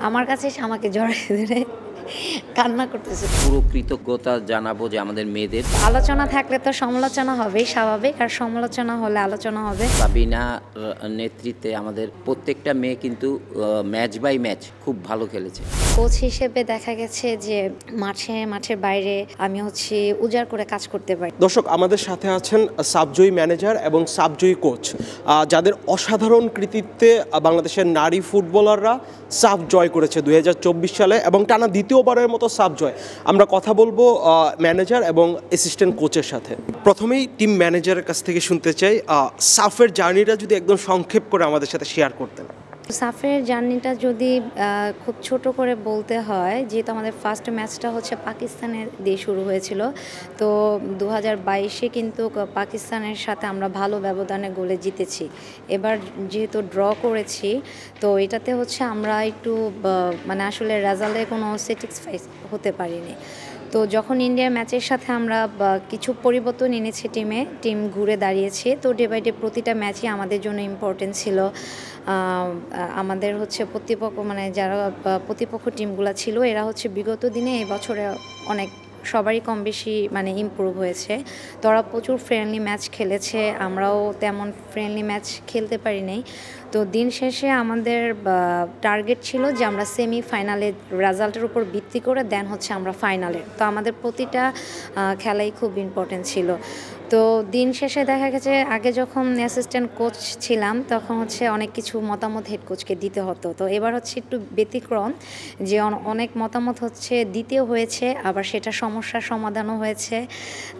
আমার কাছে এসে আমাকে জড়িয়ে ধরে কান্না করতেছে। পুরো কৃতজ্ঞতা জানাবো যে আমাদের মেয়েদের। আলোচনা থাকলে তো সমালোচনা হবেই স্বাভাবিক, আর সমালোচনা হলে আলোচনা হবে। সাবিনা নেতৃত্বে আমাদের প্রত্যেকটা মেয়ে কিন্তু ম্যাচ বাই ম্যাচ খুব ভালো খেলেছে। কোচ হিসেবে দেখা গেছে যে মাঠের বাইরে আমি উজাড় করে কাজ করতে পারি। দর্শক, আমাদের সাথে আছেন সাবজয়ী ম্যানেজার এবং সাবজয়ী কোচ, যাদের অসাধারণ কৃতিত্বে বাংলাদেশের নারী ফুটবলাররা সাফ জয় করেছে 2024 সালে এবং টানা দ্বিতীয়বারের মতো সাফ জয়। আমরা কথা বলবো ম্যানেজার এবং অ্যাসিস্ট্যান্ট কোচের সাথে। প্রথমেই টিম ম্যানেজারের কাছ থেকে শুনতে চাই সাফের জার্নিটা যদি একদম সংক্ষেপ করে আমাদের সাথে শেয়ার করতেন। সাফের জার্নিটা যদি খুব ছোট করে বলতে হয়, যেহেতু আমাদের ফার্স্ট ম্যাচটা পাকিস্তানের দিয়ে শুরু হয়েছিল, তো 2022-এ কিন্তু পাকিস্তানের সাথে আমরা ভালো ব্যবধানে গোলে জিতেছি। এবার যেহেতু ড্র করেছি, তো এটাতে আমরা একটু আসলে রেজাল্টে কোনো স্যাটিসফাই হতে পারিনি। তো যখন ইন্ডিয়ার ম্যাচের সাথে আমরা কিছু পরিবর্তন এনেছি, টিম ঘুরে দাঁড়িয়েছে, তো ডে বাই ডে প্রতিটা ম্যাচই আমাদের জন্য ইম্পর্টেন্ট ছিল। আমাদের প্রতিপক্ষ যারা প্রতিপক্ষ টিমগুলো ছিল, এরা বিগত দিনে এই বছরে অনেক সবারই কম বেশি ইমপ্রুভ হয়েছে। তো ওরা প্রচুর ফ্রেন্ডলি ম্যাচ খেলেছে, আমরাও তেমন ফ্রেন্ডলি ম্যাচ খেলতে পারি নাই। তো দিন শেষে আমাদের টার্গেট ছিল যে আমরা সেমিফাইনালে রেজাল্টের উপর ভিত্তি করে দেন আমরা ফাইনালে। তো আমাদের প্রতিটা খেলাই খুব ইম্পর্টেন্ট ছিল। তো দিন শেষে দেখা গেছে আগে যখন অ্যাসিস্ট্যান্ট কোচ ছিলাম তখন অনেক কিছু মতামত হেড কোচকে দিতে হতো। তো এবার একটু ব্যতিক্রম, যে অনেক মতামত দিতেও হয়েছে, আবার সেটা সমস্যার সমাধানও হয়েছে।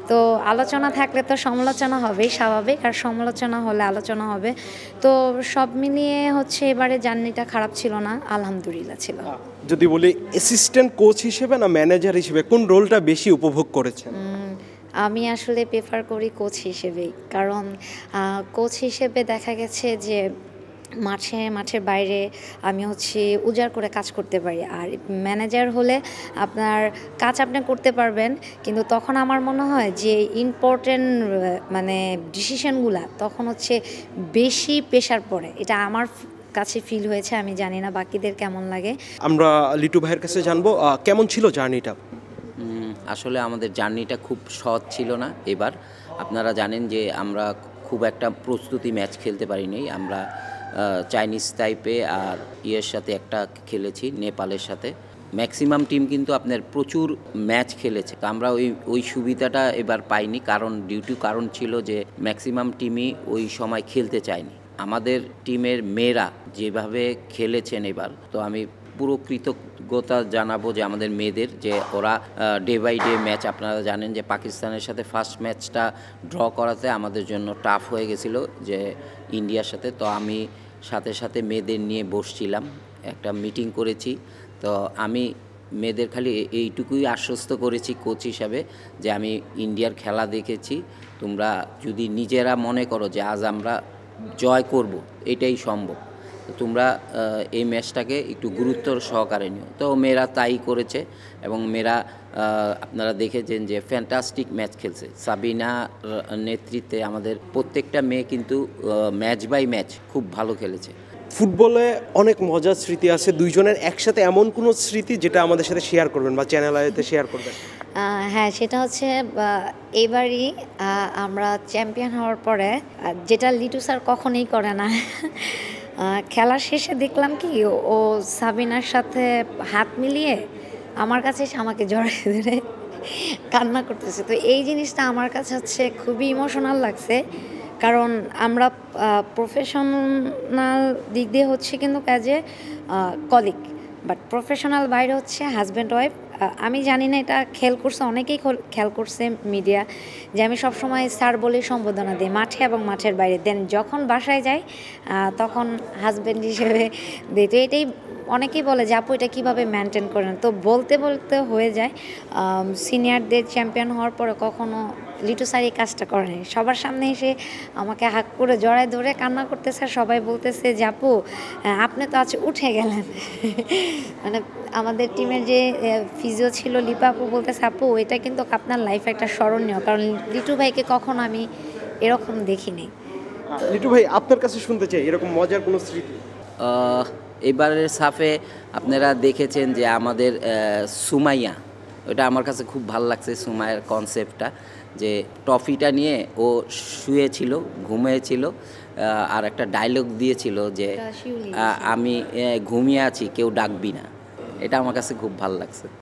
তো আলোচনা থাকলে তো সমালোচনা হবেই স্বাভাবিক, আর সমালোচনা হলে আলোচনা হবে। তো সব মিলিয়ে এবারে জার্নিটা খারাপ ছিল না, আলহামদুলিল্লাহ ছিল। যদি বলি অ্যাসিস্ট্যান্ট কোচ হিসেবে না ম্যানেজার হিসেবে কোন রোলটা বেশি উপভোগ করেছেন? আমি আসলে প্রেফার করি কোচ হিসেবেই, কারণ কোচ হিসেবে দেখা গেছে যে মাঠের বাইরে আমি উজাড় করে কাজ করতে পারি, আর ম্যানেজার হলে আপনার কাজ আপনি করতে পারবেন, কিন্তু তখন আমার মনে হয় যে ইম্পর্টেন্ট ডিসিশনগুলা তখন বেশি প্রেশার পড়ে। এটা আমার কাছে ফিল হয়েছে, আমি জানি না বাকিদের কেমন লাগে। আমরা লিটু ভাইয়ের কাছে জানবো কেমন ছিল জার্নিটা। আসলে আমাদের জার্নিটা খুব সহজ ছিল না। এবার আপনারা জানেন যে আমরা খুব একটা প্রস্তুতি ম্যাচ খেলতে পারিনি। আমরা চাইনিজ টাইপে আর সাথে একটা খেলেছি, নেপালের সাথে। ম্যাক্সিমাম টিম কিন্তু আপনার প্রচুর ম্যাচ খেলেছে, তো আমরা ওই সুবিধাটা এবার পাইনি, কারণ কারণ ছিল যে ম্যাক্সিমাম টিমই ওই সময় খেলতে চায়নি। আমাদের টিমের মেয়েরা যেভাবে খেলেছেন এবার, তো আমি পুরো কৃতজ্ঞতা জানাবো যে আমাদের মেয়েদের, যে ওরা ডে বাই ডে ম্যাচ, আপনারা জানেন যে পাকিস্তানের সাথে ফার্স্ট ম্যাচটা ড্র করাতে আমাদের জন্য টাফ হয়ে গেছিলো যে ইন্ডিয়ার সাথে। তো আমি সাথে সাথে মেয়েদের নিয়ে বসছিলাম, একটা মিটিং করেছি। তো আমি মেয়েদের খালি এইটুকুই আশ্বস্ত করেছি কোচ হিসাবে যে আমি ইন্ডিয়ার খেলা দেখেছি, তোমরা যদি নিজেরা মনে করো যে আজ আমরা জয় করব, এটাই সম্ভব, তোমরা এই ম্যাচটাকে একটু গুরুত্ব সহকারে নিও। তো মেয়েরা তাই করেছে এবং মেয়েরা আপনারা দেখেছেন যে ফ্যান্টাস্টিক ম্যাচ খেলছে। সাবিনা নেতৃত্বে আমাদের প্রত্যেকটা মেয়ে কিন্তু ম্যাচ বাই ম্যাচ খুব ভালো খেলেছে। ফুটবলে অনেক মজার স্মৃতি আছে দুইজনের একসাথে, এমন কোনো স্মৃতি যেটা আমাদের সাথে শেয়ার করবেন বা চ্যানেল আইতে শেয়ার করবেন? হ্যাঁ, সেটা এবারই আমরা চ্যাম্পিয়ন হওয়ার পরে, যেটা লিটু স্যার কখনোই করে না, খেলার শেষে দেখলাম কি ও সাবিনার সাথে হাত মিলিয়ে আমার কাছে এসে আমাকে জড়িয়ে ধরে কান্না করতেছে। তো এই জিনিসটা আমার কাছে খুবই ইমোশনাল লাগছে, কারণ আমরা প্রফেশনাল দিক দিয়ে কিন্তু as a colleague, but professional বাইরে হাজব্যান্ড ওয়াইফ। আমি জানি না এটা খেয়াল করছে, অনেকেই খেয়াল করছে মিডিয়া, যে আমি সবসময় স্যার বলেই সম্বোধনা দিই মাঠে এবং মাঠের বাইরে। দেন যখন বাসায় যাই তখন হাজব্যান্ড হিসেবে দিই। তো এটাই অনেকেই বলে যে আপু এটা কীভাবে মেনটেন করেন। তো বলতে বলতে হয়ে যায়। সিনিয়রদের চ্যাম্পিয়ন হওয়ার পরে কখনো লিটু স্যার এই কাজটা করেনি, সবার সামনে এসে আমাকে হাক করে জড়ায় ধরে কান্না করতেছে, সবাই বলতেছে যে আপু আপনি তো আজ উঠে গেলেন। আমাদের টিমের যে ফিজিও ছিল লিপা আপু বলতেছে আপু এটা কিন্তু আপনার লাইফে একটা স্মরণীয়, কারণ লিটু ভাইকে কখনো আমি এরকম দেখিনি। লিটু ভাই, আপনার কাছে শুনতে চাই এরকম মজার কোনো স্মৃতি। এবারের সাফে আপনারা দেখেছেন যে আমাদের সুমাইয়া, ওটা আমার কাছে খুব ভালো লাগছে সুমাইয়ার কনসেপ্টটা, যে ট্রফিটা নিয়ে ও শুয়েছিল, ঘুমিয়েছিল, আর একটা ডায়লগ দিয়েছিল যে আমি ঘুমিয়ে আছি, কেউ ডাকবি না। এটা আমার কাছে খুব ভালো লাগছে।